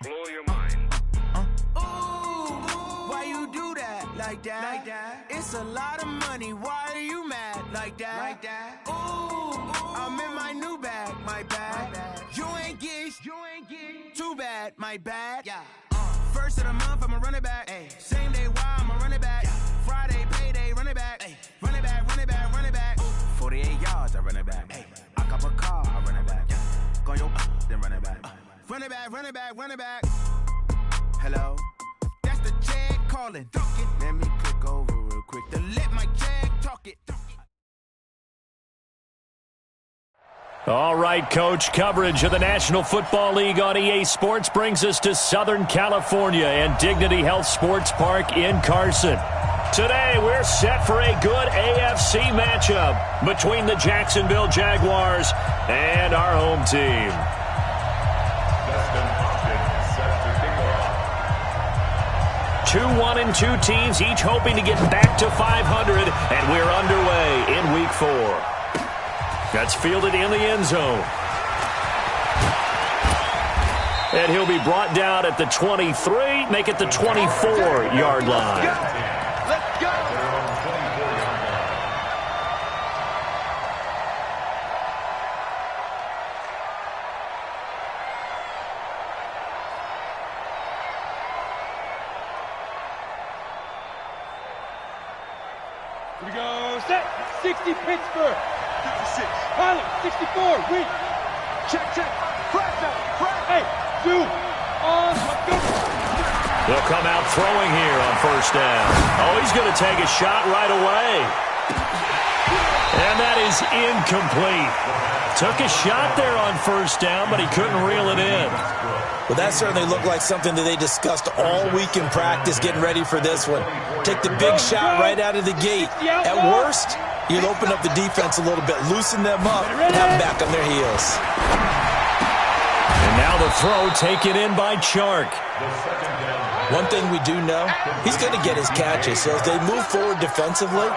Blow your mind. Why you do that like that? It's a lot of money. Why are you mad like that? Ooh, I'm in my new bag, my bad. You ain't get too bad, my bad. Yeah. First of the month, I'ma run it back. Ay. Same day, why I'ma run it back. Yeah. Friday, payday, run it back. Ay. Run it back, run it back, run it back. 48 yards, I run it back. Ay. I cop a car, I run it back. Yeah. Go your then run it back. Run it back, run it back, run it back. Hello? That's the check calling. Let me click over real quick to let my check talk it. All right, Coach, coverage of the National Football League on EA Sports brings us to Southern California and Dignity Health Sports Park in Carson. Today, we're set for a good AFC matchup between the Jacksonville Jaguars and our home team. 2-1-2 teams, each hoping to get back to 500, and we're underway in Week 4. That's fielded in the end zone. And he'll be brought down at the 23, make it the 24-yard line. Let's go. Here we go. Set. 60 Pittsburgh. 56. Pilot. 64. Reach. Check. Flash out. Hey. Two. On. Let's go. They'll come out throwing here on first down. Oh, he's going to take a shot right away. And that is incomplete. Took a shot there on first down, but he couldn't reel it in. Well, that certainly looked like something that they discussed all week in practice, getting ready for this one. Take the big shot right out of the gate. At worst, you'll open up the defense a little bit, loosen them up, and have them back on their heels. And now the throw taken in by Chark. One thing we do know, he's going to get his catches. So as they move forward defensively,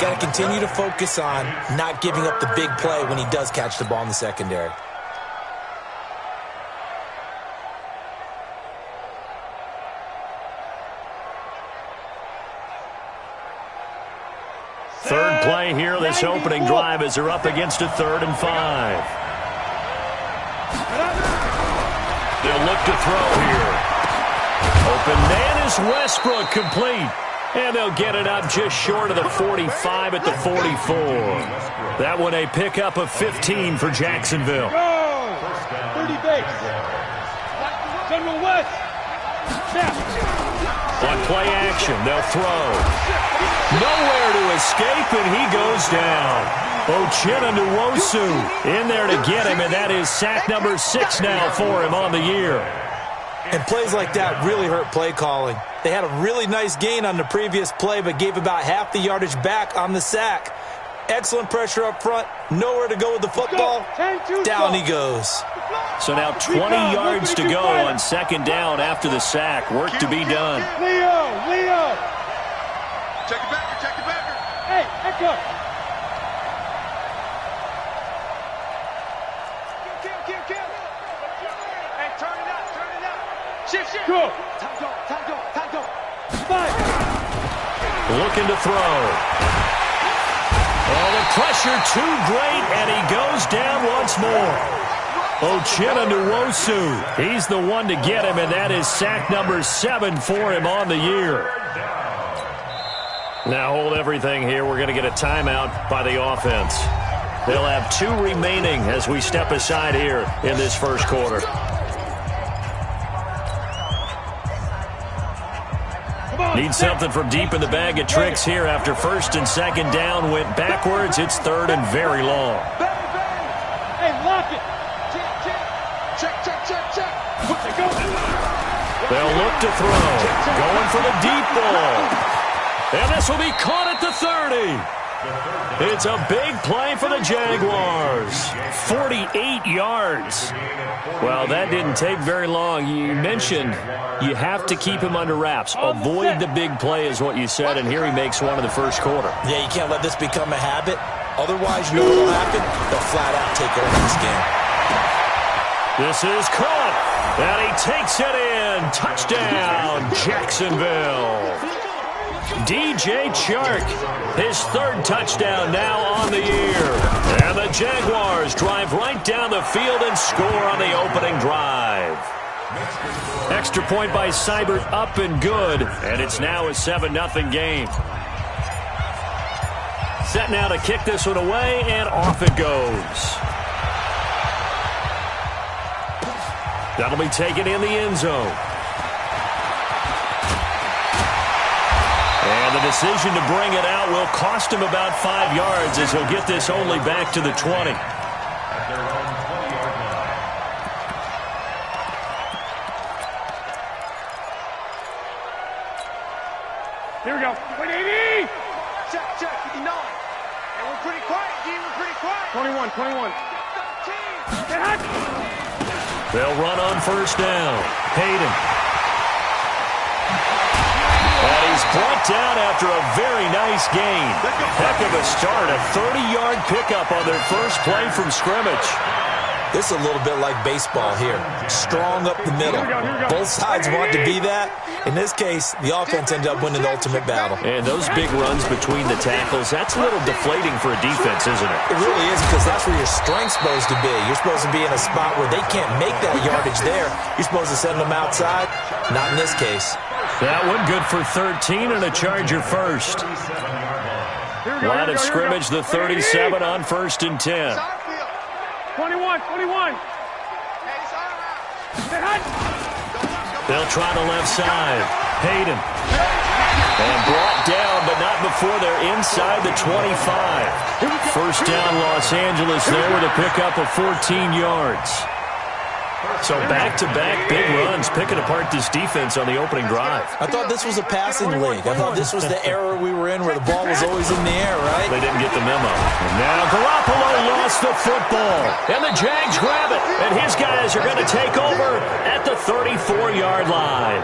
got to continue to focus on not giving up the big play when he does catch the ball in the secondary. Third play here, this opening drive as they're up against a 3rd and 5. They'll look to throw here. Open man is Westbrook, complete. And they'll get it up just short of the 45 at the 44. That one a pickup of 15 for Jacksonville. Go. 30 base. General West. Snap. On play action, they'll throw. Nowhere to escape, and he goes down. Jenopoly in there to get him, and that is sack number 6 now for him on the year. And plays like that really hurt play calling. They had a really nice gain on the previous play, but gave about half the yardage back on the sack. Excellent pressure up front. Nowhere to go with the football. Down he goes. So now 20 yards to go on second down after the sack. Work to be done. Leo. Check it backer. Hey, Echo. Kill. Hey, turn it up. Shift. Go. Time go. 5. Looking to throw. Oh, the pressure too great, and he goes down once more. Jenopoly, he's the one to get him, and that is sack number 7 for him on the year. Now hold everything here. We're going to get a timeout by the offense. They'll have 2 remaining as we step aside here in this first quarter. Need something from deep in the bag of tricks here after first and second down went backwards. It's 3rd and very long. Hey, lock it. Check. They'll look to throw. Going for the deep ball. And this will be caught at the 30. It's a big play for the Jaguars. 48 yards. Well, that didn't take very long. You mentioned you have to keep him under wraps. Avoid the big play is what you said, and here he makes one in the first quarter. Yeah, you can't let this become a habit. Otherwise, you know what will happen? They'll flat out take over this game. This is caught, and he takes it in. Touchdown, Jacksonville. DJ Chark, his third touchdown now on the year. And the Jaguars drive right down the field and score on the opening drive. Extra point by Seibert up and good, and it's now a 7-0 game. Set now to kick this one away, and off it goes. That'll be taken in the end zone. And the decision to bring it out will cost him about 5 yards as he'll get this only back to the 20. Here we go. 180! Check, 59. And we're pretty quiet, D. We're pretty quiet. 21. 13. They'll run on first down. Hayden. And he's brought down after a very nice gain. Heck of a start. A 30-yard pickup on their first play from scrimmage. This is a little bit like baseball here. Strong up the middle. Both sides want to be that. In this case, the offense ended up winning the ultimate battle. And those big runs between the tackles, that's a little deflating for a defense, isn't it? It really is, because that's where your strength's supposed to be. You're supposed to be in a spot where they can't make that yardage there. You're supposed to send them outside. Not in this case. That one good for 13 and a Charger first. Line of scrimmage, the 37 on 1st and 10. 21. They'll try the left side. Hayden. And brought down, but not before they're inside the 25. First down, Los Angeles there with a pickup of 14 yards. So back-to-back big runs, picking apart this defense on the opening drive. I thought this was a passing league. I thought this was the era we were in where the ball was always in the air, right? They didn't get the memo. And now Garoppolo lost the football. And the Jags grab it. And his guys are going to take over at the 34-yard line.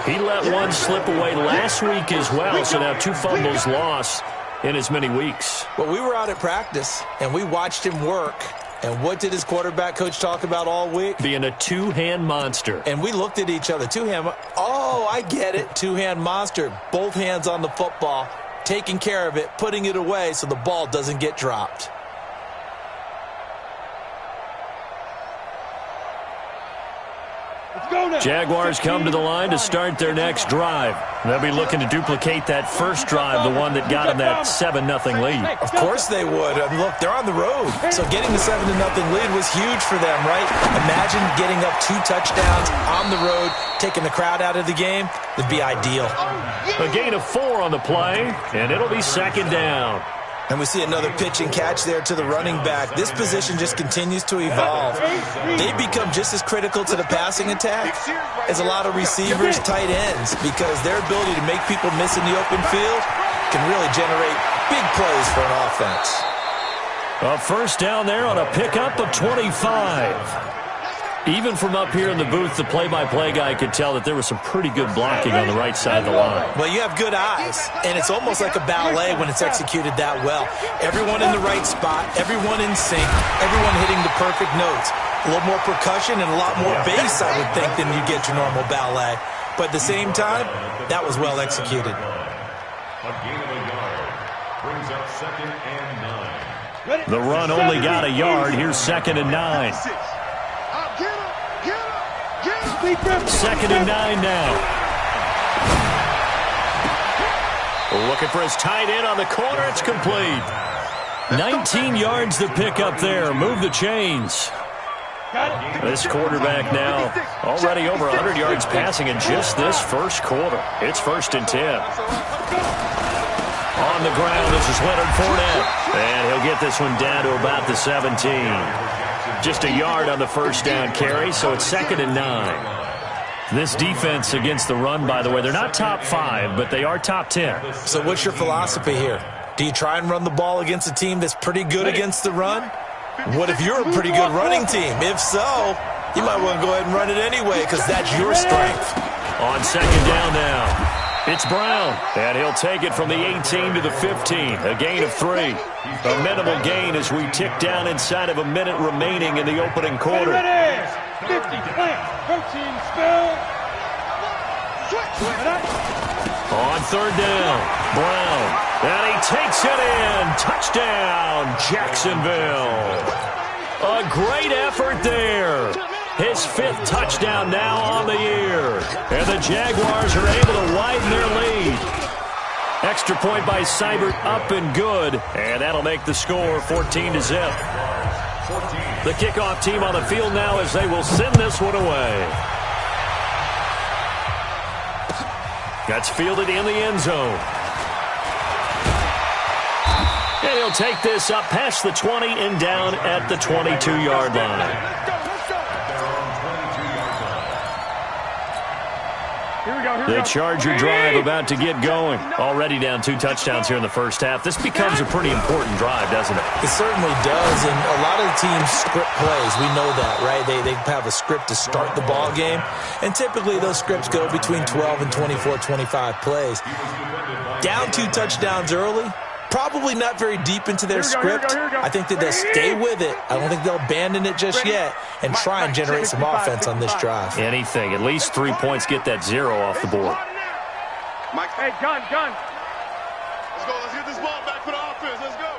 He let one slip away last week as well, so now 2 fumbles lost in as many weeks. Well, we were out at practice, and we watched him work. And what did his quarterback coach talk about all week? Being a two-hand monster. And we looked at each other. Two-hand. Oh, I get it. Two-hand monster. Both hands on the football, taking care of it, putting it away so the ball doesn't get dropped. Jaguars come to the line to start their next drive. They'll be looking to duplicate that first drive, the one that got them that 7-0 lead. Of course they would. I mean, look, they're on the road. So getting the 7-0 lead was huge for them, right? Imagine getting up 2 touchdowns on the road, taking the crowd out of the game. That'd be ideal. A gain of 4 on the play, and it'll be second down. And we see another pitch and catch there to the running back. This position just continues to evolve. They become just as critical to the passing attack as a lot of receivers, tight ends, because their ability to make people miss in the open field can really generate big plays for an offense. A first down there on a pickup of 25. Even from up here in the booth, the play-by-play guy could tell that there was some pretty good blocking on the right side of the line. Well, you have good eyes, and it's almost like a ballet when it's executed that well. Everyone in the right spot, everyone in sync, everyone hitting the perfect notes. A little more percussion and a lot more bass, I would think, than you get your normal ballet. But at the same time, that was well executed. A gain of a yard brings up 2nd and 9. The run only got a yard. Here's 2nd and 9. 2nd and 9 now. Looking for his tight end on the corner. It's complete. 19 yards to pick up there. Move the chains. This quarterback now already over 100 yards passing in just this first quarter. It's 1st and 10. On the ground, this is Leonard Fournette. And he'll get this one down to about the 17. Just a yard on the first down carry, so it's 2nd and 9. This defense against the run, by the way, they're not top 5, but they are top 10. So what's your philosophy here? Do you try and run the ball against a team that's pretty good against the run? What if you're a pretty good running team? If so, you might want to go ahead and run it anyway because that's your strength. On second down now, it's Brown, and he'll take it from the 18 to the 15, a gain of 3. A minimal gain as we tick down inside of a minute remaining in the opening quarter. 50, plant, protein, spill. On third down, Brown, and he takes it in. Touchdown, Jacksonville. A great effort there. His 5th touchdown now on the year. And the Jaguars are able to widen their lead. Extra point by Seibert up and good. And that'll make the score 14-0. The kickoff team on the field now as they will send this one away. That's fielded in the end zone. And he'll take this up past the 20 and down at the 22-yard line. The Charger drive about to get going. Already down 2 touchdowns here in the first half. This becomes a pretty important drive, doesn't it? It certainly does, and a lot of the teams script plays. We know that, right? They have a script to start the ball game, and typically those scripts go between 12 and 24, 25 plays. Down 2 touchdowns early, probably not very deep into their script. I think that they'll stay with it. I don't think they'll abandon it just yet and try and generate some offense on this drive. Anything. At least 3 points. Get that 0 off the board. Hey, gun. Let's go. Let's get this ball back for the offense. Let's go.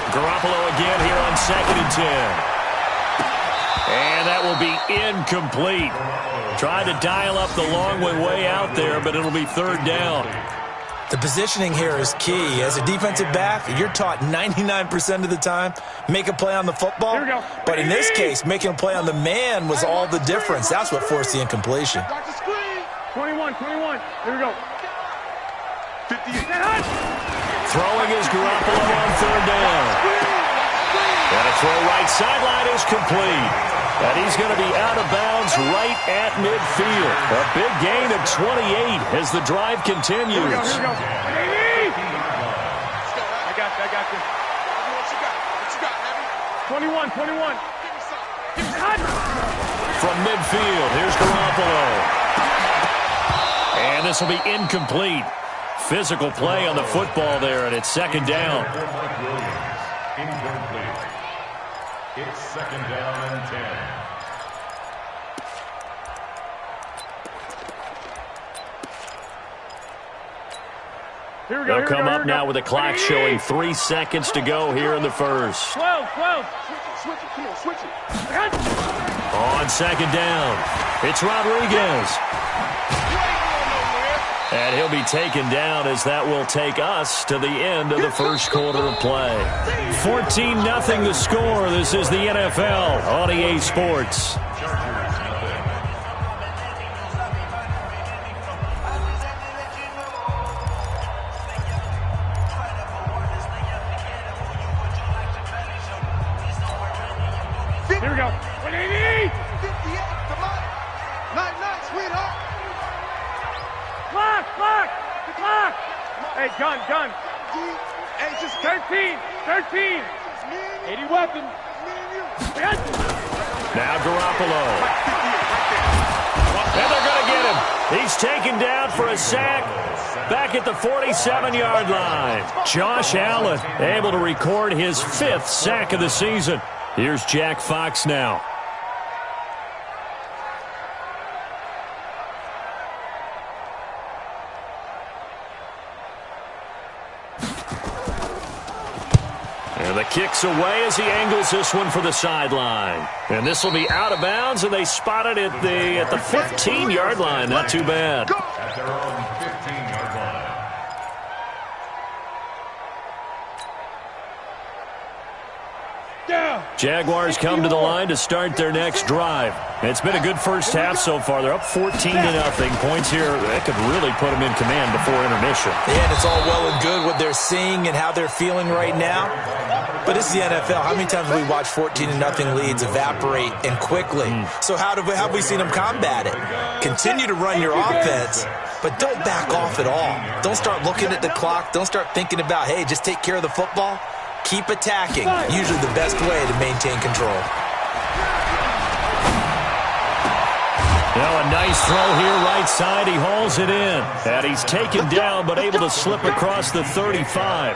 Garoppolo again here on 2nd and 10. And that will be incomplete. Tried to dial up the long way out there, but it'll be 3rd down. The positioning here is key. As a defensive back, you're taught 99% of the time, make a play on the football. But in this case, making a play on the man was all the difference. That's what forced the incompletion. 21. Here we go. 50. Throwing is Garoppolo on 3rd down. And a throw right sideline is complete. And he's going to be out of bounds right at midfield. A big gain of 28 as the drive continues. Here we go. I got you. What you got, Heavy? 21. From midfield, here's Jenopoly. And this will be incomplete. Physical play on the football there, and it's 2nd down. Incomplete. It's 2nd down and 10. They'll come up now with a clock showing 3 seconds to go here in the first. 12. Switch it. Come on, switch it. On 2nd down, it's Rodriguez. And he'll be taken down as that will take us to the end of the first quarter of play. 14-0 the score. This is the NFL on EA Sports. Here we go. 180. 58. Come on. Night, sweetheart. Clock. Hey, gun. Hey, just 13. 80 weapons. Now Garoppolo. And they're going to get him. He's taken down for a sack back at the 47-yard line. Josh Allen able to record his 5th sack of the season. Here's Jack Fox now. And the kick's away as he angles this one for the sideline. And this will be out of bounds, and they spot it at the 15-yard line. Not too bad. At their own 15-yard line. Jaguars come to the line to start their next drive. It's been a good first half so far. They're up 14-0. Points here that could really put them in command before intermission. Yeah, and it's all well and good what they're seeing and how they're feeling right now. But it's the NFL. How many times have we watched 14-0 leads evaporate and quickly? So how have we seen them combat it? Continue to run your offense but don't back off at all. Don't start looking at the clock. Don't start thinking about, hey, just take care of the football. Keep attacking. Usually the best way to maintain control. Now a nice throw here, right side. He hauls it in. And he's taken down, but able to slip across the 35.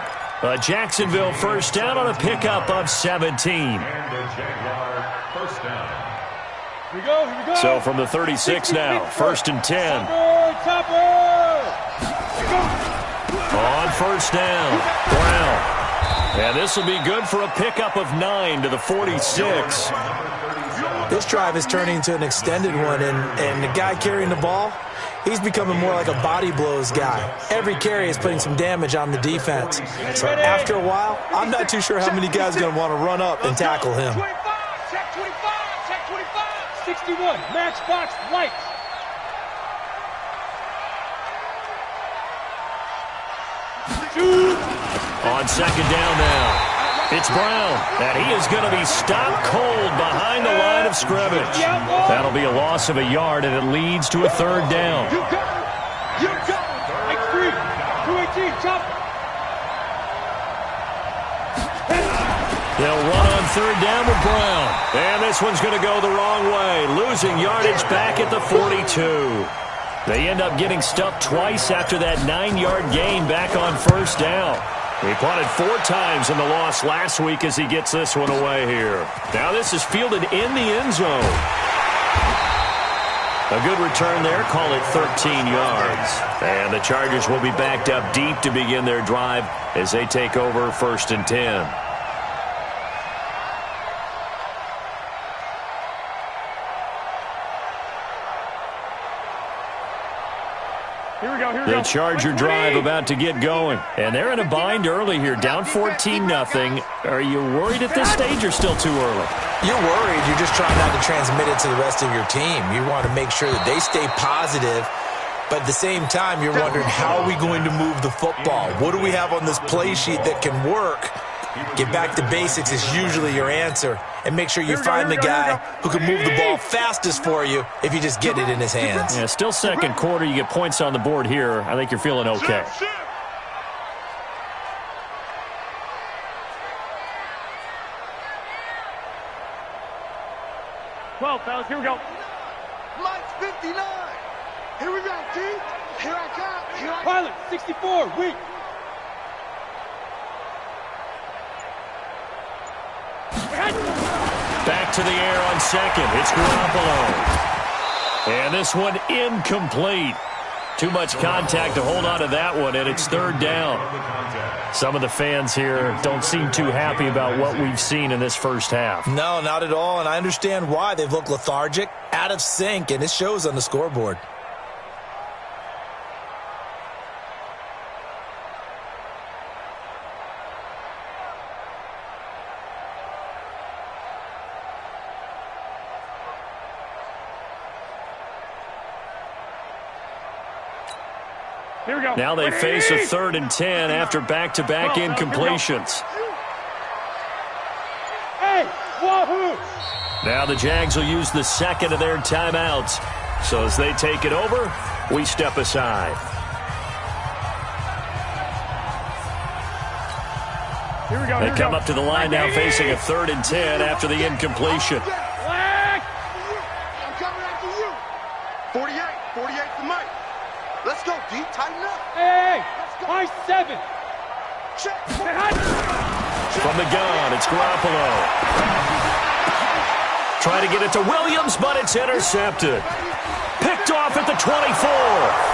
Jacksonville first down on a pickup of 17. And the Jaguar first down. Here we go. So from the 36 now, first and 10. On first down, Brown. And this will be good for a pickup of 9 to the 46. This drive is turning into an extended one, and the guy carrying the ball, he's becoming more like a body blows guy. Every carry is putting some damage on the defense. So after a while, I'm not too sure how many guys are going to want to run up and tackle him. Check 25, check 25. 61, matchbox light. On second down now. It's Brown, and he is going to be stopped cold behind the line of scrimmage. That'll be a loss of a yard, and it leads to a third down. You got it. You got it. X3, 218, chop. They'll run on third down with Brown. And this one's going to go the wrong way, losing yardage back at the 42. They end up getting stuffed twice after that 9-yard gain back on first down. He punted 4 times in the loss last week as he gets this one away here. Now this is fielded in the end zone. A good return there, call it 13 yards. And the Chargers will be backed up deep to begin their drive as they take over first and 10. The Charger drive about to get going. And they're in a bind early here, down 14-0. Are you worried at this stage or still too early? You're worried. You're just trying not to transmit it to the rest of your team. You want to make sure that they stay positive. But at the same time, you're wondering, how are we going to move the football? What do we have on this play sheet that can work? Get back to basics is usually your answer. And make sure you find the guy who can move the ball fastest for you if you just get it in his hands. Yeah, still second quarter. You get points on the board here. I think you're feeling okay. Fellas, here we go. Mike's 59. Here we go, T. Here I come. Here I come. Pilot, 64, weak. Back to the air on second. It's Jenopoly. And this one incomplete. Too much contact to hold on to that one, and it's third down. Some of the fans here don't seem too happy about what we've seen in this first half. No, not at all, and I understand why. They've looked lethargic, out of sync, and it shows on the scoreboard. Here we go. Now they face a 3rd and 10 after back-to-back incompletions. Hey, wahoo! Now the Jags will use the second of their timeouts. So as they take it over, we step aside. Here we go. They come up to the line now facing a 3rd and 10 after the incompletion. Flag! I'm coming after you. 48 for Mike. Let's go, D. Tighten up. Hey, my 7. Check. From the gun, it's Jenopoly. Trying to get it to Williams, but it's intercepted. Picked off at the 24,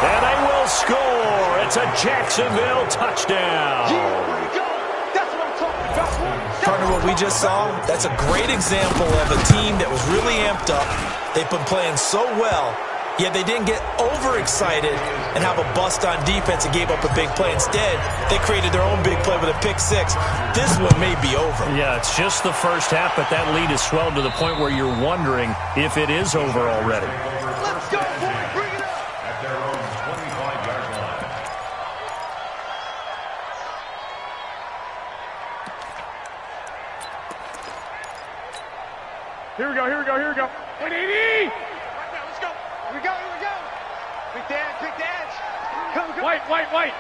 and they will score. It's a Jacksonville touchdown. That's what I'm talking about. Partner, what we just saw, that's a great example of a team that was really amped up. They've been playing so well, yet they didn't get overexcited and have a bust on defense and gave up a big play. Instead, they created their own big play with a pick-6. This one may be over. Yeah, it's just the first half, but that lead has swelled to the point where you're wondering if it is over already. Let's go, boy. Bring it up. At their own 25-yard line. Here we go. 180. Right now, let's go. Here we go. Big Dad. White.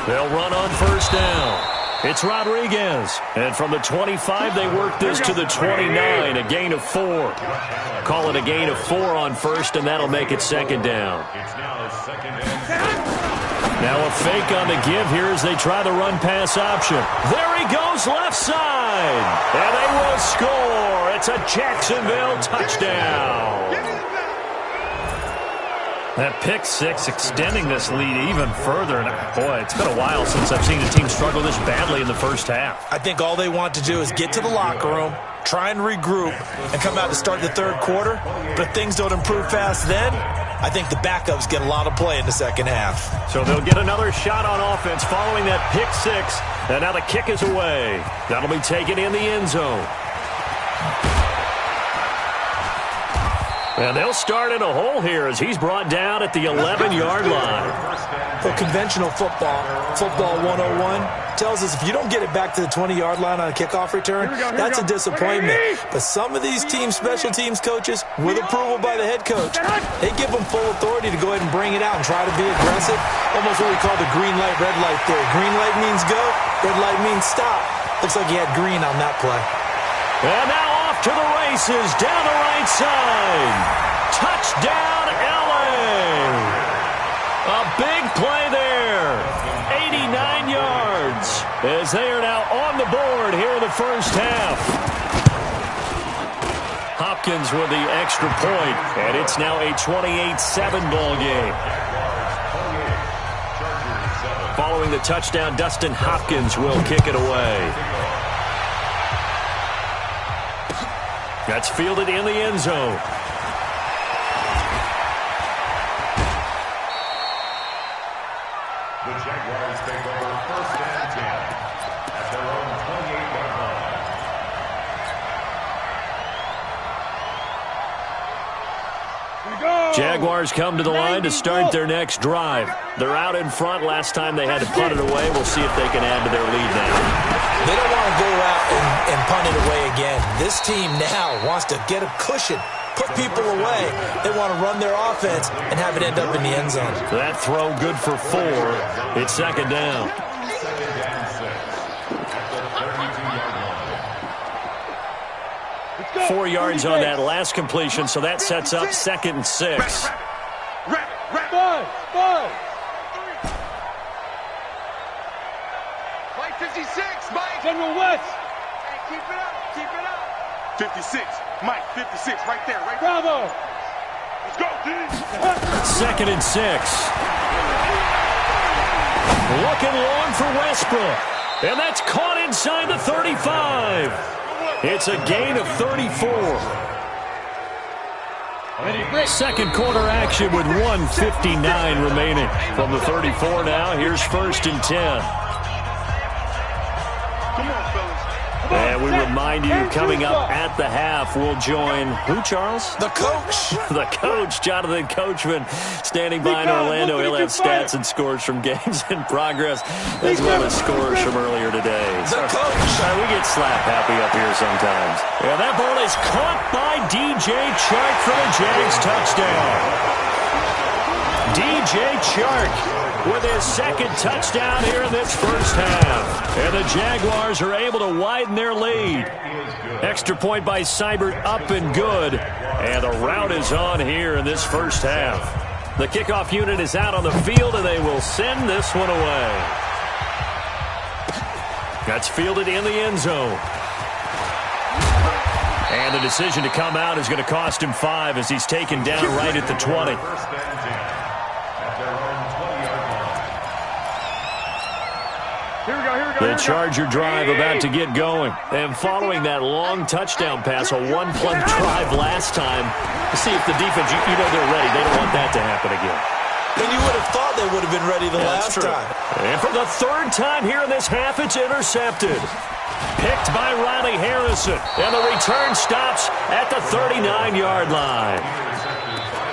They'll run on first down. It's Rodriguez. And from the 25, they work this to the 29, a gain of 4. Call it a gain of 4 on first, and that'll make it second down. It's now second and 6. Now a fake on the give here as they try the run-pass option. There he goes left side. And they will score. It's a Jacksonville touchdown. That pick six extending this lead even further. And boy, it's been a while since I've seen a team struggle this badly in the first half. I think all they want to do is get to the locker room, try and regroup, and come out to start the third quarter. But if things don't improve fast then, I think the backups get a lot of play in the second half. So they'll get another shot on offense following that pick six. And now the kick is away. That'll be taken in the end zone. And they'll start in a hole here as he's brought down at the 11-yard line. For conventional football 101 tells us if you don't get it back to the 20-yard line on a kickoff return, that's a disappointment. But some of these special teams coaches, with approval by the head coach, they give them full authority to go ahead and bring it out and try to be aggressive. Almost what we call the green light, red light theory. Green light means go, red light means stop. Looks like he had green on that play. And now off to the races, down the right side. Touchdown, LA. A big play there. 89 yards as they are now on the board here in the first half. Hopkins with the extra point, and it's now a 28-7 ball game. Following the touchdown, Dustin Hopkins will kick it away. That's fielded in the end zone. The Jaguars take over first and 10 at their own 28-yard line. Jaguars come to the line to start their next drive. They're out in front. Last time they had to punt it away. We'll see if they can add to their lead now. They don't want to go out and punt it away again. This team now wants to get a cushion, put people away. They want to run their offense and have it end up in the end zone. That throw good for 4. It's second down. Second and 6 at the 32-yard line. 4 yards on that last completion, so that sets up second and 6. Five. Mike 56, Mike. General West. Hey, keep it up. 56, Mike 56, right there. Bravo. Let's go, D. Second and 6. Looking long for Westbrook. And that's caught inside the 35. It's a gain of 34. Second quarter action with 1:59 remaining. From the 34 now, here's first and 10. Come on, fellas. And we remind you, coming up at the half, we'll join who, Charles? The coach. The coach, Jonathan Coachman, standing by in Orlando. He'll have stats and scores from games in progress, as well as scores from earlier today. The coach. We get slap happy up here sometimes. Yeah, that ball is caught by DJ Chark for the Jags touchdown. DJ Chark with his second touchdown here in this first half. And the Jaguars are able to widen their lead. Extra point by Seibert, up and good. And the route is on here in this first half. The kickoff unit is out on the field, and they will send this one away. That's fielded in the end zone. And the decision to come out is going to cost him 5 as he's taken down right at the 20. The Charger drive about to get going. And following that long touchdown pass, a one-play drive last time, to see if the defense, they're ready. They don't want that to happen again. And you would have thought they would have been ready the last time. And for the third time here in this half, it's intercepted. Picked by Riley Harrison. And the return stops at the 39-yard line.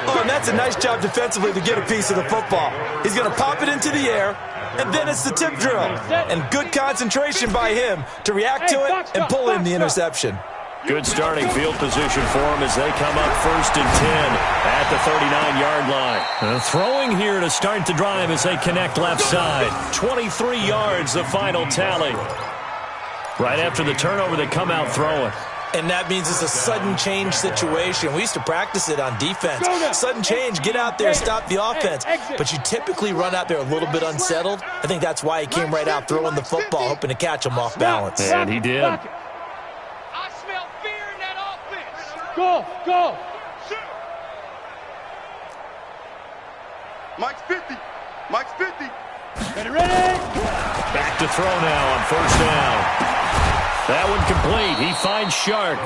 Oh, and that's a nice job defensively to get a piece of the football. He's going to pop it into the air, and then it's the tip drill. And good concentration by him to react to it and pull in the interception. Good starting field position for them as they come up 1st and 10 at the 39-yard line. Throwing here to start the drive as they connect left side. 23 yards, the final tally. Right after the turnover, they come out throwing. And that means it's a sudden change situation. We used to practice it on defense. Sudden change, get out there, stop the offense. But you typically run out there a little bit unsettled. I think that's why he came right out throwing the football, hoping to catch him off balance. And he did. I smell fear in that offense. Go. Mike's 50. Mike's 50. Ready. Back to throw now on 1st down. That one complete. He finds Shark.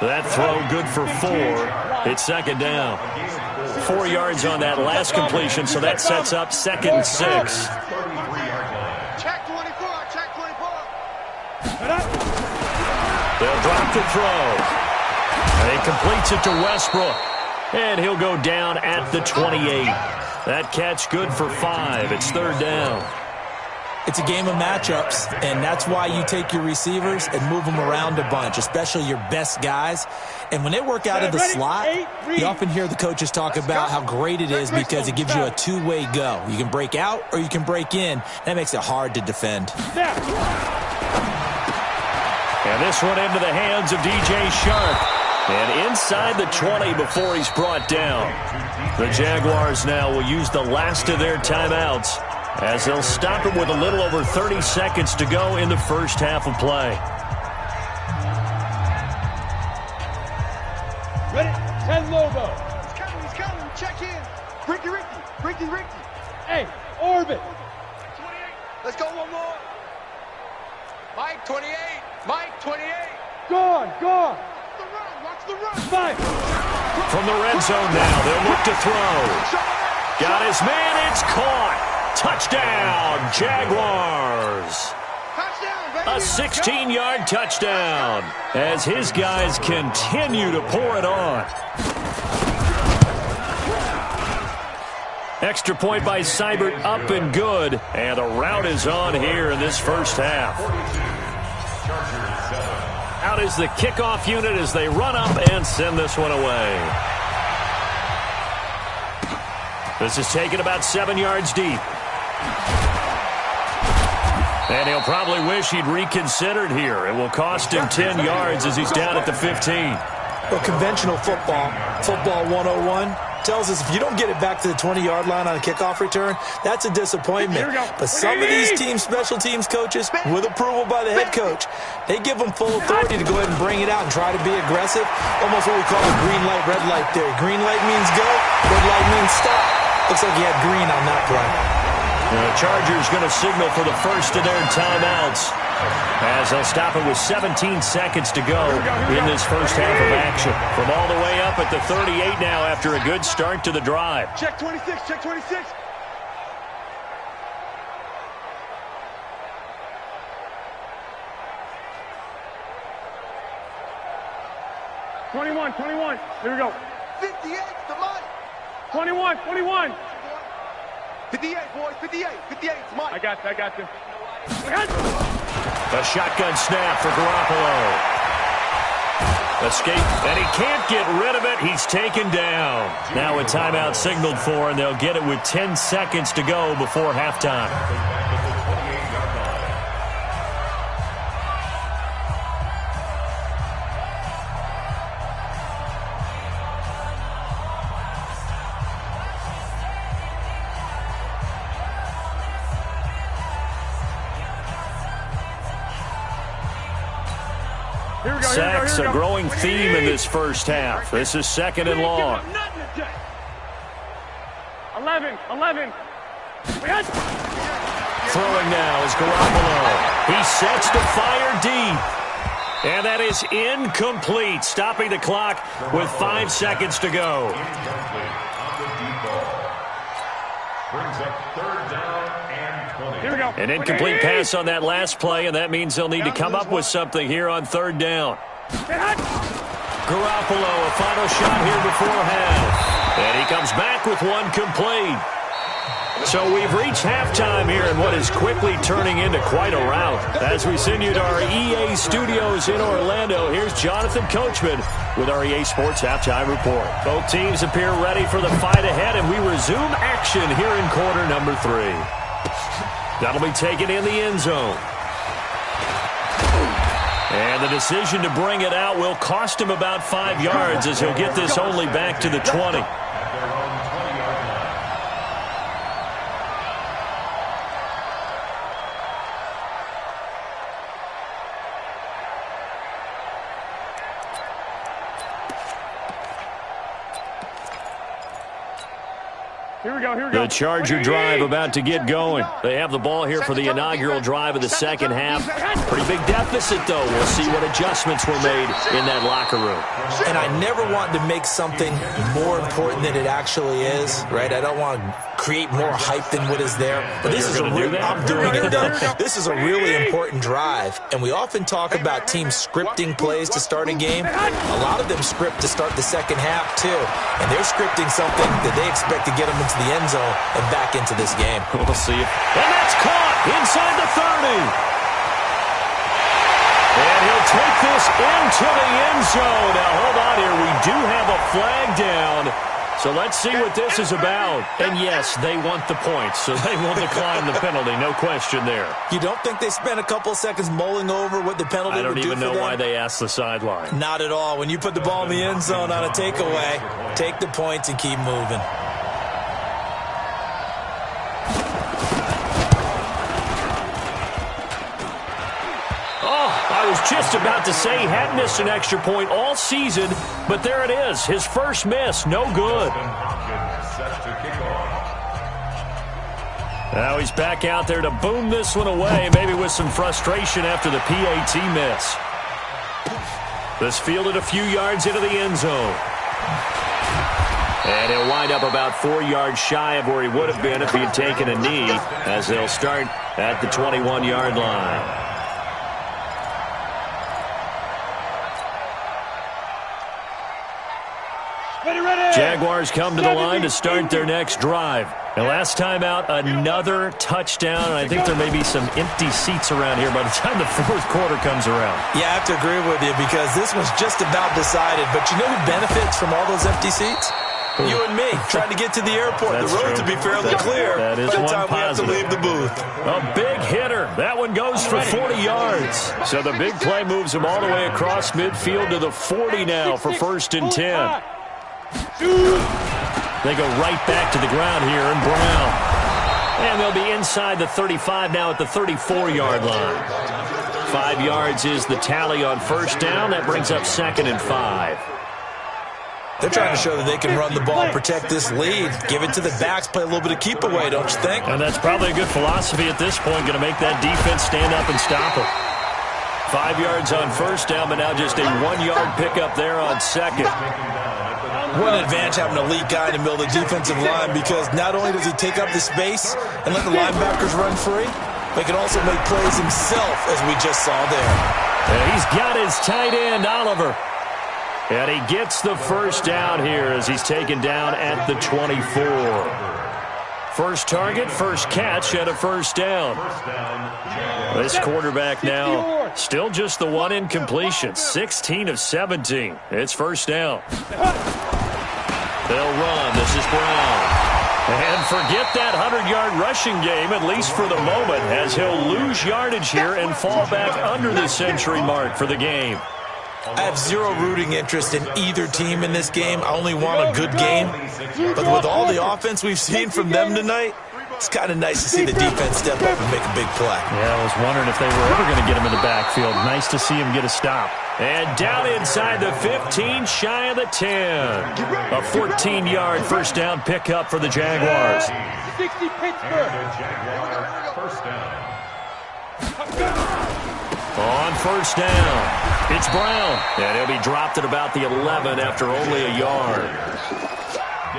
That throw good for 4. It's 2nd down. 4 yards on that last completion, so that sets up 2nd and 6. Check 24. Check 24. They'll drop the throw. And he completes it to Westbrook. And he'll go down at the 28. That catch good for 5. It's 3rd down. It's a game of matchups, and that's why you take your receivers and move them around a bunch, especially your best guys. And when they work out of the slot, you often hear the coaches talk about how great it is because it gives you a two-way go. You can break out or you can break in. That makes it hard to defend. And this one into the hands of DJ Shark. And inside the 20 before he's brought down. The Jaguars now will use the last of their timeouts as they'll stop it with a little over 30 seconds to go in the first half of play. Ready? 10 logo. He's coming. Check in. Ricky. Hey, orbit. 28. Let's go one more. Mike, 28. Mike, 28. Gone. Watch the run. 5. From the red zone now, they'll look to throw. Got his man. It's caught. Touchdown, Jaguars. A 16-yard touchdown as his guys continue to pour it on. Extra point by Seibert, up and good. And the route is on here in this first half. Out is the kickoff unit as they run up and send this one away. This is taken about 7 yards deep. And he'll probably wish he'd reconsidered here. It will cost him 10 yards as he's down at the 15. Well, conventional football 101, tells us if you don't get it back to the 20-yard line on a kickoff return, that's a disappointment. But some of these special teams coaches, with approval by the head coach, they give them full authority to go ahead and bring it out and try to be aggressive. Almost what we call a green light, red light theory. Green light means go, red light means stop. Looks like he had green on that play. The Chargers going to signal for the first of their timeouts as they'll stop it with 17 seconds to go in this first half of action. From all the way up at the 38 now after a good start to the drive. Check 26. 21. Here we go. 58 to Mike. 21. 58, boys. 58 to Mike. I got you. A shotgun snap for Garoppolo. Escape, and he can't get rid of it. He's taken down. Now a timeout signaled for, and they'll get it with 10 seconds to go before halftime. Sacks, a growing theme in this first half. This is 2nd and long. 11. Throwing now is Garoppolo. He sets to fire deep. And that is incomplete, stopping the clock with 5 seconds to go. Brings up 3rd down and 20. Here we go. An incomplete pass on that last play, and that means they'll need to come up with something here on 3rd down. Garoppolo, a final shot here before half. And he comes back with one complete. So we've reached halftime here in what is quickly turning into quite a rout. As we send you to our EA studios in Orlando, here's Jonathan Coachman with our EA Sports Halftime Report. Both teams appear ready for the fight ahead, and we resume action here in quarter number 3. That'll be taken in the end zone. And the decision to bring it out will cost him about 5 yards as he'll get this only back to the 20. The Charger drive about to get going. They have the ball here for the inaugural drive of the second half. Pretty big deficit, though. We'll see what adjustments were made in that locker room. And I never want to make something more important than it actually is, right? I don't want to create more hype than what is there. But this is I'm doing it, though. This is a really important drive. And we often talk about teams scripting plays to start a game. A lot of them script to start the second half, too. And they're scripting something that they expect to get them into the end zone and back into this game. We'll see. And that's caught inside the 30. And he'll take this into the end zone. Now, hold on here. We do have a flag down. So let's see what this is about. And, yes, they want the points, so they will decline the penalty. No question there. You don't think they spent a couple seconds mulling over what the penalty would do for them? I don't even know why they asked the sideline. Not at all. When you put the ball in the end zone on a takeaway, take the points and keep moving. I was just about to say he hadn't missed an extra point all season, but there it is. His first miss, no good. Now he's back out there to boom this one away, maybe with some frustration after the PAT miss. This fielded a few yards into the end zone. And he'll wind up about 4 yards shy of where he would have been if he had taken a knee, as they'll start at the 21-yard line. Jaguars come to the line to start their next drive. And last time out, another touchdown. And I think there may be some empty seats around here by the time the fourth quarter comes around. Yeah, I have to agree with you because this was just about decided. But you know who benefits from all those empty seats? You and me, trying to get to the airport. That's the road true. to be fairly clear that is by the one time positive. we have to leave the booth. A big hitter. That one goes for 40 yards. So the big play moves him all the way across midfield to the 40 now for 1st and 10. They go right back to the ground here, and Brown. And they'll be inside the 35 now at the 34-yard line. 5 yards is the tally on first down. That brings up 2nd and 5. They're trying to show that they can run the ball, protect this lead, give it to the backs, play a little bit of keep away, don't you think? And that's probably a good philosophy at this point, going to make that defense stand up and stop it. 5 yards on first down, but now just a 1-yard pickup there on second. What an advantage having an elite guy in the middle of the defensive line, because not only does he take up the space and let the linebackers run free, but he can also make plays himself, as we just saw there. And he's got his tight end, Oliver. And he gets the first down here as he's taken down at the 24. First target, first catch, and a first down. This quarterback now still just the one incompletion, 16 of 17. It's first down. They'll run. This is Brown. And forget that 100-yard rushing game, at least for the moment, as he'll lose yardage here and fall back under the century mark for the game. I have zero rooting interest in either team in this game. I only want a good game. But with all the offense we've seen from them tonight, it's kind of nice to see the defense step up and make a big play. Yeah, I was wondering if they were ever going to get him in the backfield. Nice to see him get a stop. And down inside the 15, shy of the 10. A 14-yard first down pickup for the Jaguars. 60 Pittsburgh. First down. On first down, it's Brown. And he'll be dropped at about the 11 after only a yard.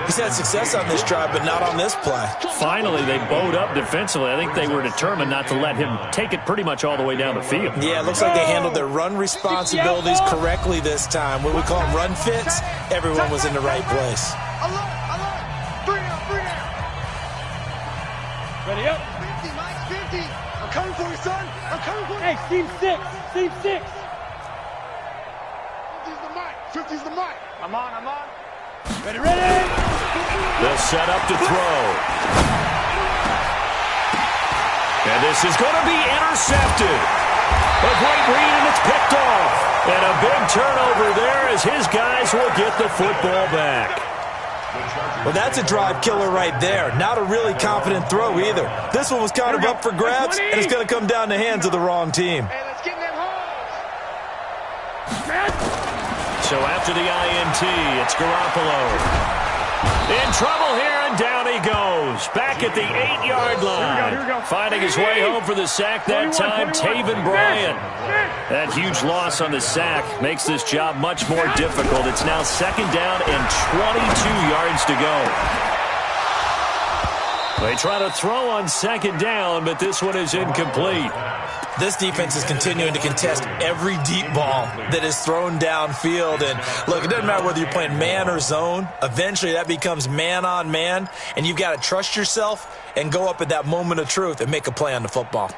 He's had success on this drive, but not on this play. Finally, they bowed up defensively. I think they were determined not to let him take it pretty much all the way down the field. Yeah, it looks like they handled their run responsibilities correctly this time. What we call them run fits, everyone was in the right place. Hey, seam 6. Seam 6. 50's the mic. 50's the mic. I'm on. Ready, ready. They'll set up to throw. And this is going to be intercepted. A great read, and it's picked off. And a big turnover there as his guys will get the football back. Well, that's a drive killer right there. Not a really confident throw either. This one was kind of up for grabs, and it's going to come down the hands of the wrong team. Hey, let's get in that hole. So after the INT, it's Garoppolo. In trouble here, and down he goes. Back at the 8-yard line. Here we go. Finding his way home for the sack that time, Taven Bryan. That huge loss on the sack makes this job much more difficult. It's now 2nd down and 22 yards to go. They try to throw on 2nd down, but this one is incomplete. This defense is continuing to contest every deep ball that is thrown downfield. And, look, it doesn't matter whether you're playing man or zone. Eventually that becomes man on man, and you've got to trust yourself and go up at that moment of truth and make a play on the football.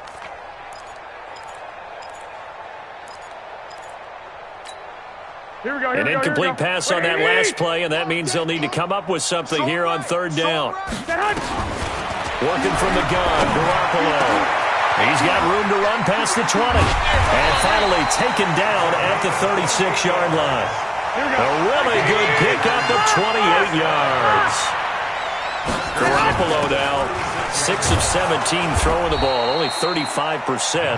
An incomplete pass on that last play, and that means they'll need to come up with something here on 3rd down. Working from the gun, Jenopoly. He's got room to run past the 20. And finally taken down at the 36-yard line. A really good pickup of 28 yards. Garoppolo now, 6 of 17 throwing the ball, only 35%,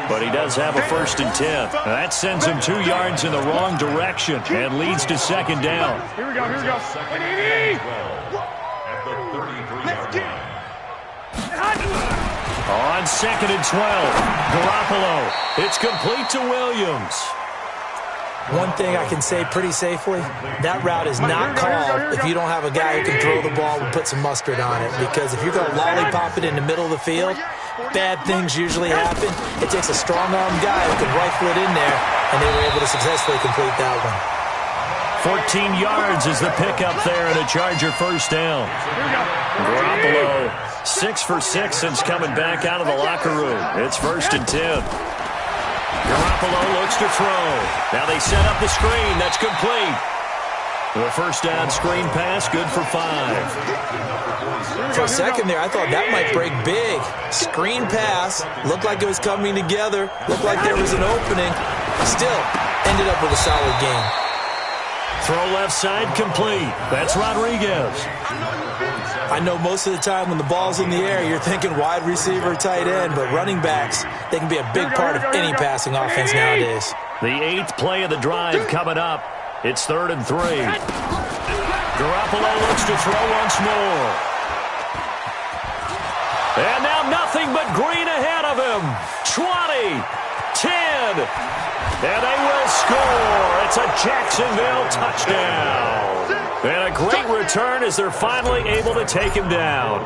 but he does have a 1st and 10. Now that sends him 2 yards in the wrong direction and leads to 2nd down. Here we go. At the 33-yard line. On 2nd and 12, Garoppolo. It's complete to Williams. One thing I can say pretty safely, that route is not called if you don't have a guy who can throw the ball and put some mustard on it. Because if you're going to lollipop it in the middle of the field, bad things usually happen. It takes a strong-armed guy who can rifle it in there, and they were able to successfully complete that one. 14 yards is the pickup there, and a Charger 1st down. Garoppolo, 6 for 6 since coming back out of the locker room. It's 1st and 10. Garoppolo looks to throw. Now they set up the screen. That's complete. The 1st down screen pass, good for 5. For a second there, I thought that might break big. Screen pass, looked like it was coming together, looked like there was an opening. Still, ended up with a solid game. Throw left side, complete. That's Rodriguez. I know most of the time when the ball's in the air, you're thinking wide receiver, tight end, but running backs, they can be a big part of any passing offense nowadays. The 8th play of the drive coming up. It's 3rd and 3. Garoppolo looks to throw once more. And now nothing but green ahead of him. 20, 10, and they will score. It's a Jacksonville touchdown. And a great return as they're finally able to take him down.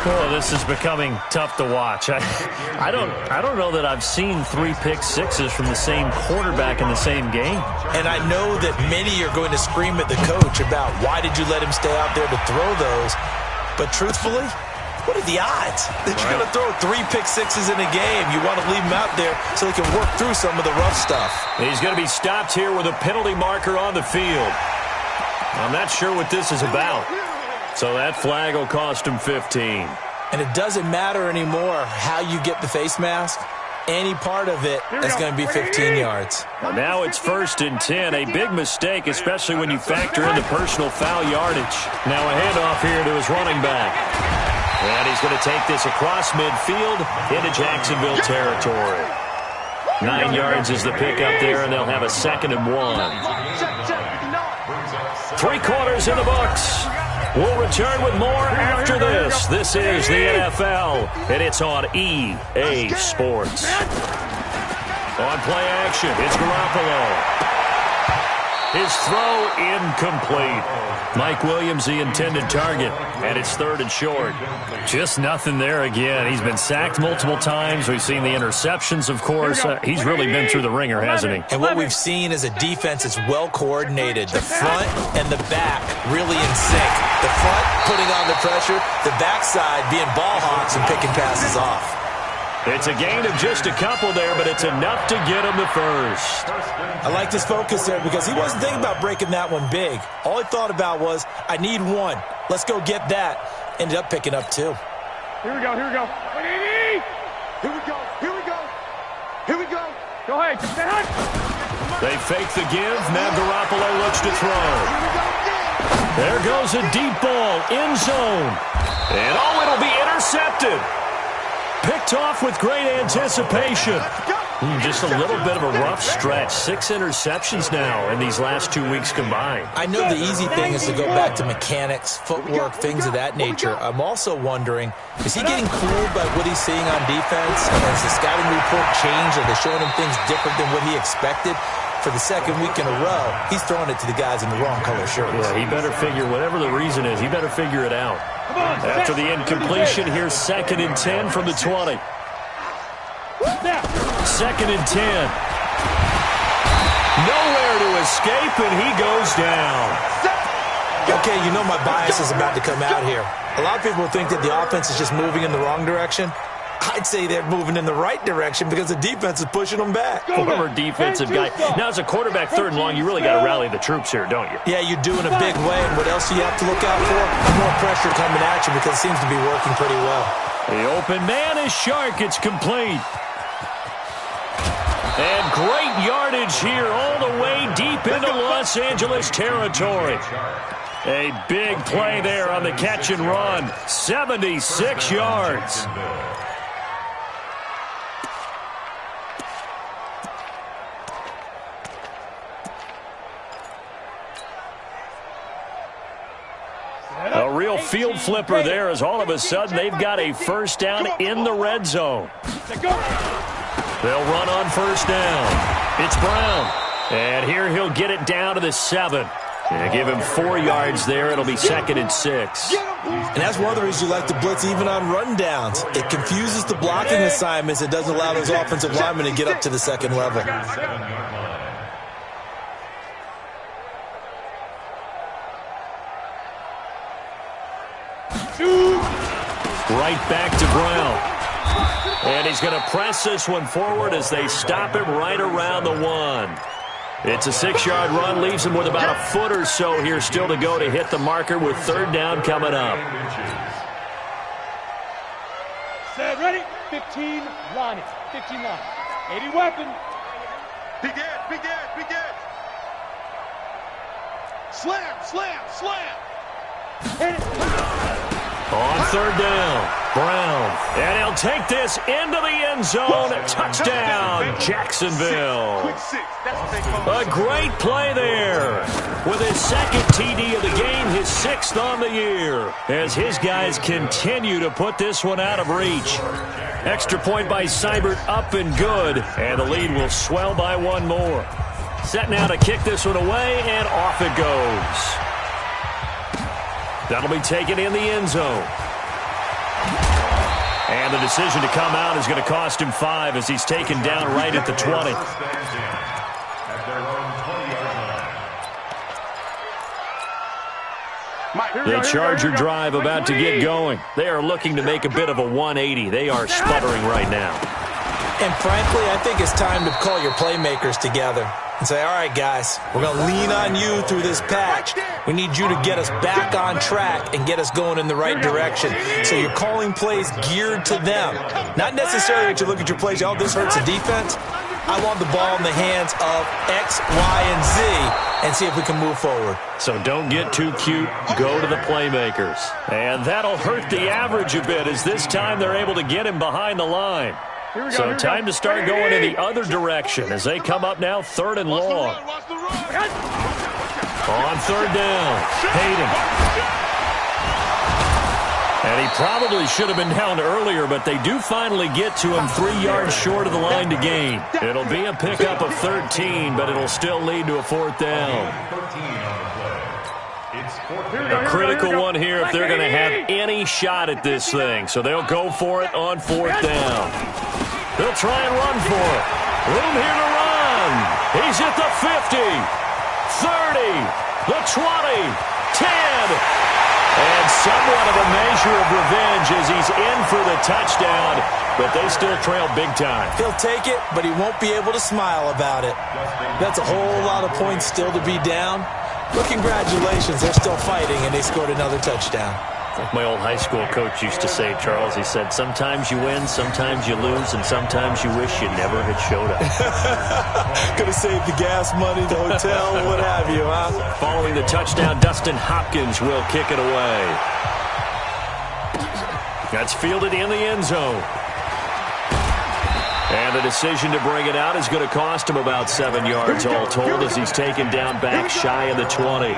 Well, this is becoming tough to watch. I don't know that I've seen 3 pick-sixes from the same quarterback in the same game. And I know that many are going to scream at the coach about why did you let him stay out there to throw those. But truthfully, what are the odds that you're going to throw 3 pick-sixes in a game? You want to leave him out there so he can work through some of the rough stuff. He's going to be stopped here with a penalty marker on the field. I'm not sure what this is about. So that flag will cost him 15. And it doesn't matter anymore how you get the face mask. Any part of it is going to be 15 yards. Well, now it's 1st and 10. A big mistake, especially when you factor in the personal foul yardage. Now a handoff here to his running back. And he's going to take this across midfield into Jacksonville territory. 9 yards is the pickup there, and they'll have a 2nd and 1. 3 quarters in the books. We'll return with more after this. This is the NFL, and it's on EA Sports. On play action, it's Garoppolo. His throw incomplete. Mike Williams, the intended target, and it's 3rd and short. Just nothing there again. He's been sacked multiple times. We've seen the interceptions, of course. He's really been through the ringer, hasn't he? And what we've seen is a defense that's well coordinated. The front and the back really in sync. The front putting on the pressure, the backside being ball hawks and picking passes off. It's a gain of just a couple there, but it's enough to get him the first. I liked his focus there because he wasn't thinking about breaking that one big. All he thought about was, I need one. Let's go get that. Ended up picking up two. Here we go, here we go. Here we go, here we go. Here we go. Go ahead, stay hot. They fake the give. Now Garoppolo looks to throw. There goes a deep ball, end zone. And it'll be intercepted. Picked off with great anticipation. Just a little bit of a rough stretch. 6 interceptions now in these last 2 weeks combined. I know the easy thing is to go back to mechanics, footwork, things of that nature. I'm also wondering, is he getting fooled by what he's seeing on defense? Has the scouting report changed? Are they showing him things different than what he expected? For the second week in a row, he's throwing it to the guys in the wrong color shirts. Yeah, he better figure, whatever the reason is, he better figure it out. After the incompletion, here's 2nd and 10 from the 20. 2nd and 10. Nowhere to escape, and he goes down. Okay, you know my bias is about to come out here. A lot of people think that the offense is just moving in the wrong direction. I'd say they're moving in the right direction because the defense is pushing them back. Former defensive guy. Now, as a quarterback, 3rd and long, you really got to rally the troops here, don't you? Yeah, you do in a big way. And what else do you have to look out for? More pressure coming at you because it seems to be working pretty well. The open man is Shark. It's complete. And great yardage here all the way deep into Los Angeles territory. A big play there on the catch and run. 76 yards. A real field flipper there as all of a sudden they've got a first down in the red zone. They'll run on first down. It's Brown. And here he'll get it down to the 7. And give him 4 yards there. It'll be 2nd and 6. And that's one of the reasons you like to blitz even on rundowns. It confuses the blocking assignments. It doesn't allow those offensive linemen to get up to the 2nd level. Right back to Brown. And he's going to press this one forward as they stop him right around the 1. It's a 6-yard run, leaves him with about a foot or so here still to go to hit the marker with 3rd down coming up. Set, ready? 15 line it. 15 line. 80 weapon. Begin. Slam. Hit it. On 3rd down, Brown. And he'll take this into the end zone. Touchdown, Jacksonville. A great play there. With his 2nd TD of the game, his 6th on the year. As his guys continue to put this one out of reach. Extra point by Seibert, up and good. And the lead will swell by 1 more. Set now to kick this one away, and off it goes. That'll be taken in the end zone. And the decision to come out is going to cost him 5 as he's taken down right at the 20. The Charger drive about to get going. They are looking to make a bit of a 180. They are sputtering right now. And frankly, I think it's time to call your playmakers together and say, all right, guys, we're going to lean on you through this patch. We need you to get us back on track and get us going in the right direction. So you're calling plays geared to them. Not necessarily that you look at your plays, oh, this hurts the defense. I want the ball in the hands of X, Y, and Z and see if we can move forward. So don't get too cute. Go to the playmakers. And that'll hurt the average a bit as this time they're able to get him behind the line. So time to start going in the other direction as they come up now 3rd and long. On 3rd down, Hayden. And he probably should have been down earlier, but they do finally get to him 3 yards short of the line to gain. It'll be a pickup of 13, but it'll still lead to a 4th down. A critical one here if they're going to have any shot at this thing. So they'll go for it on 4th down. They'll try and run for it. Room here to run. He's at the 50, 30, the 20, 10. And somewhat of a measure of revenge as he's in for the touchdown, but they still trail big time. He'll take it, but he won't be able to smile about it. That's a whole lot of points still to be down. But congratulations, they're still fighting, and they scored another touchdown. Like my old high school coach used to say, Charles, he said, sometimes you win, sometimes you lose, and sometimes you wish you never had showed up. Could have saved the gas money, the hotel, what have you, huh? Following the touchdown, Dustin Hopkins will kick it away. That's fielded in the end zone. And the decision to bring it out is going to cost him about 7 yards all told as he's taken down back shy of the 20.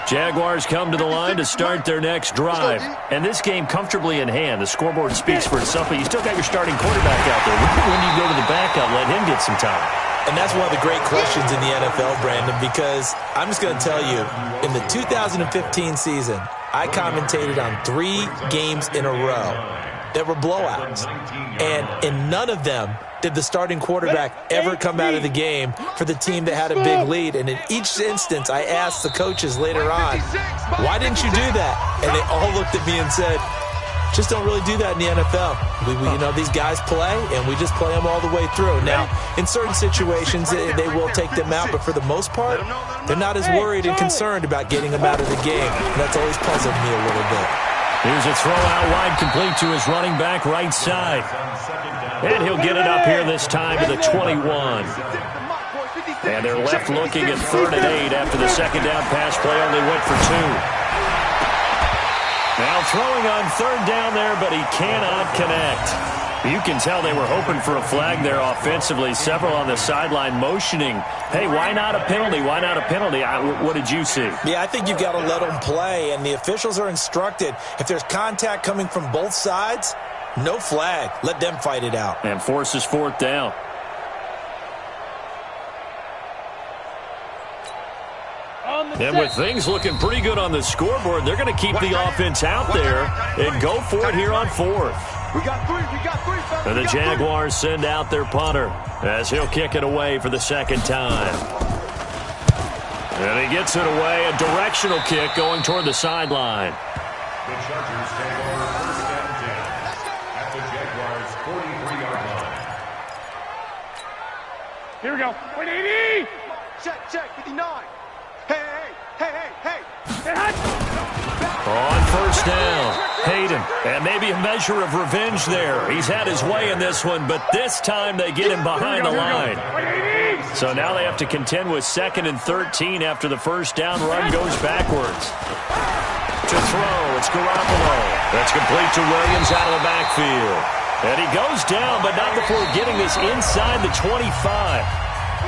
Jaguars come to the line to start their next drive. And this game comfortably in hand. The scoreboard speaks for itself, but you still got your starting quarterback out there. When do you go to the backup, let him get some time? And that's one of the great questions in the NFL, Brandon, because I'm just going to tell you, in the 2015 season, I commentated on 3 games in a row that were blowouts. And in none of them did the starting quarterback ever come out of the game for the team that had a big lead. And in each instance, I asked the coaches later on, why didn't you do that? And they all looked at me and said, just don't really do that in the NFL. You know, these guys play, and we just play them all the way through. Now, in certain situations, they will take them out, but for the most part, they're not as worried and concerned about getting them out of the game. And that's always puzzled me a little bit. Here's a throw out wide, complete to his running back right side. And he'll get it up here this time to the 21. And they're left looking at 3rd and 8 after the second down pass play only went for 2. Now throwing on 3rd down there, but he cannot connect. You can tell they were hoping for a flag there offensively. Several on the sideline motioning, hey, why not a penalty? Why not a penalty? What did you see? Yeah, I think you've got to let them play, and the officials are instructed. If there's contact coming from both sides, no flag. Let them fight it out. And forces 4th down. And with things looking pretty good on the scoreboard, they're going to keep the offense out there and go for it here on 4th. We got 3. And the Jaguars send out their punter as he'll kick it away for the second time. And he gets it away, a directional kick going toward the sideline. The Chargers take over 1st and 10 at the Jaguars' 43-yard line. Here we go. 180. Check, 59. Hey. On 1st down, Hayden. And maybe a measure of revenge there. He's had his way in this one, but this time they get him behind the line. So now they have to contend with 2nd and 13 after the first down run goes backwards. To throw, it's Garoppolo. That's complete to Williams out of the backfield. And he goes down, but not before getting this inside the 25.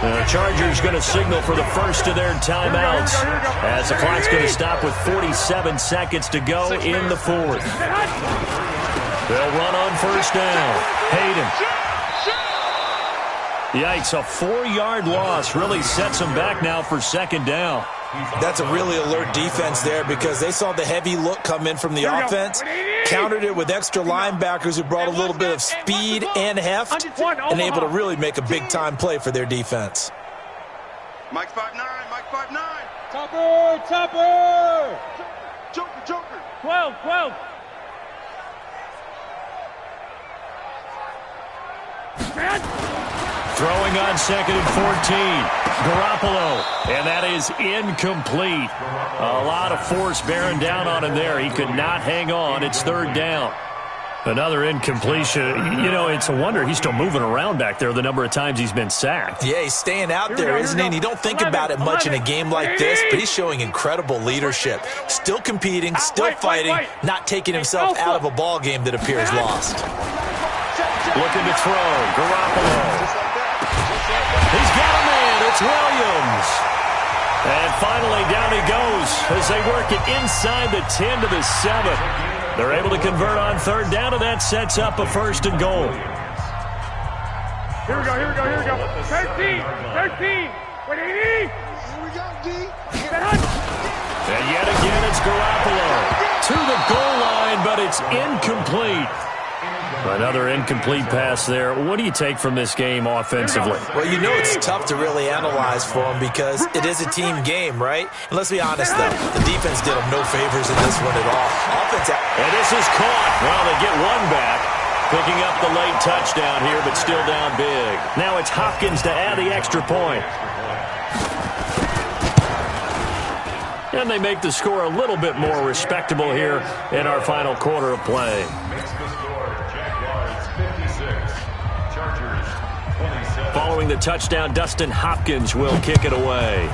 The Chargers going to signal for the first of their timeouts as the clock's going to stop with 47 seconds to go in the 4th. They'll run on 1st down. Hayden. Yikes, a 4-yard loss really sets them back now for 2nd down. That's a really alert defense there because they saw the heavy look come in from the offense, countered it with extra linebackers who brought a little bit of speed and heft, and able to really make a big-time play for their defense. Mike 5'9", Mike 5'9". Topper. Joker. 12. Throwing on 2nd and 14. Garoppolo, and that is incomplete. A lot of force bearing down on him there. He could not hang on. It's 3rd down. Another incompletion. You know, it's a wonder he's still moving around back there the number of times he's been sacked. Yeah, he's staying out there, isn't he? And you don't think about it much in a game like this, but he's showing incredible leadership. Still competing, still fighting, not taking himself out of a ball game that appears lost. Looking to throw. Garoppolo. He's got a man. It's Williams. And finally, down he goes as they work it inside the 10 to the 7. They're able to convert on 3rd down, and that sets up a 1st and goal. Here we go. 13. 180. Here we go, D. And yet again, it's Garoppolo to the goal line, but it's incomplete. Another incomplete pass there. What do you take from this game offensively? Well, you know it's tough to really analyze for them because it is a team game, right? And let's be honest, though. The defense did them no favors in this one at all. Offense. And this is caught. Well, they get one back. Picking up the late touchdown here, but still down big. Now it's Hopkins to add the extra point. And they make the score a little bit more respectable here in our final quarter of play. Makes the score Jaguars 56, Chargers 27. Following the touchdown, Dustin Hopkins will kick it away.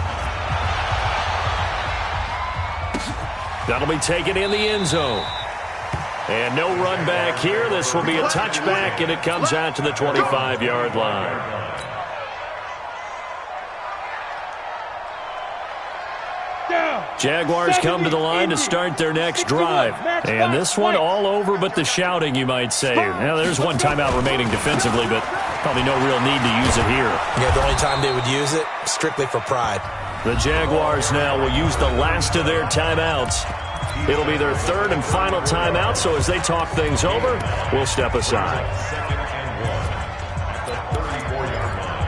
That'll be taken in the end zone. And no run back here. This will be a touchback, and it comes out to the 25-yard line. Jaguars come to the line to start their next drive. And this one all over but the shouting, you might say. Now, there's one timeout remaining defensively, but probably no real need to use it here. Yeah, the only time they would use it, strictly for pride. The Jaguars now will use the last of their timeouts. It'll be their third and final timeout, so as they talk things over, we'll step aside. Second and 1 at the 34-yard line.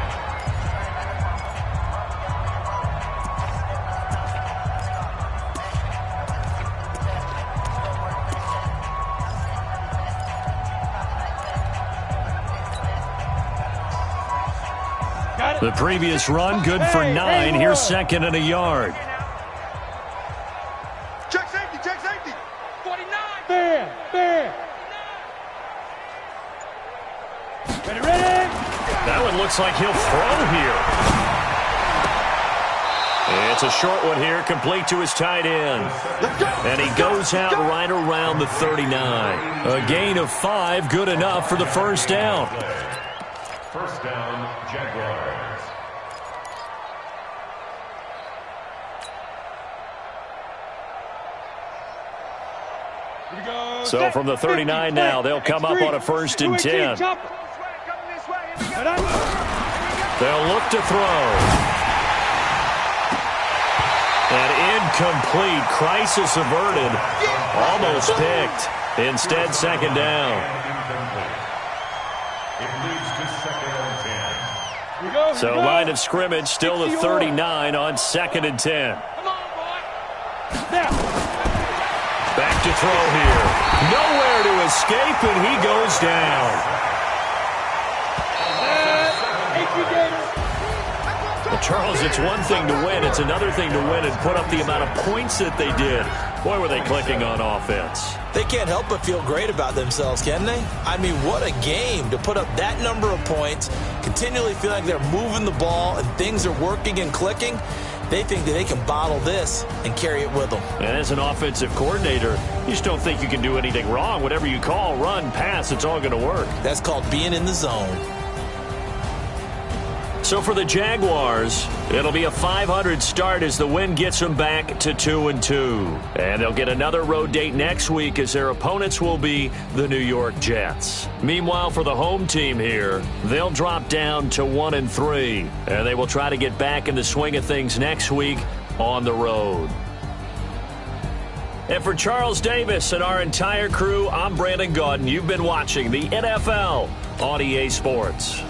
The previous run, good for 9. Here's second and a yard. Check safety, check safety. 49. Bam. Ready. That one looks like he'll throw here. It's a short one here, complete to his tight end. And he goes out right around the 39. A gain of 5, good enough for the first down. First down, Jaguars. So from the 39 now, they'll come up on a 1st and 10. They'll look to throw. And incomplete. Crisis averted. Almost picked. Instead, second down. It leads to second and 10. So line of scrimmage still the 39 on 2nd and 10. Back to throw here. Nowhere to escape, and he goes down. Well, Charles, it's one thing to win. It's another thing to win and put up the amount of points that they did. Boy, were they clicking on offense. They can't help but feel great about themselves, can they? I mean, what a game to put up that number of points, continually feel like they're moving the ball and things are working and clicking. They think that they can bottle this and carry it with them. And as an offensive coordinator, you just don't think you can do anything wrong. Whatever you call, run, pass, it's all going to work. That's called being in the zone. So for the Jaguars, it'll be a 500 start as the win gets them back to 2-2. And they'll get another road date next week as their opponents will be the New York Jets. Meanwhile, for the home team here, they'll drop down to 1-3. And they will try to get back in the swing of things next week on the road. And for Charles Davis and our entire crew, I'm Brandon Gaudin. You've been watching the NFL on EA Sports.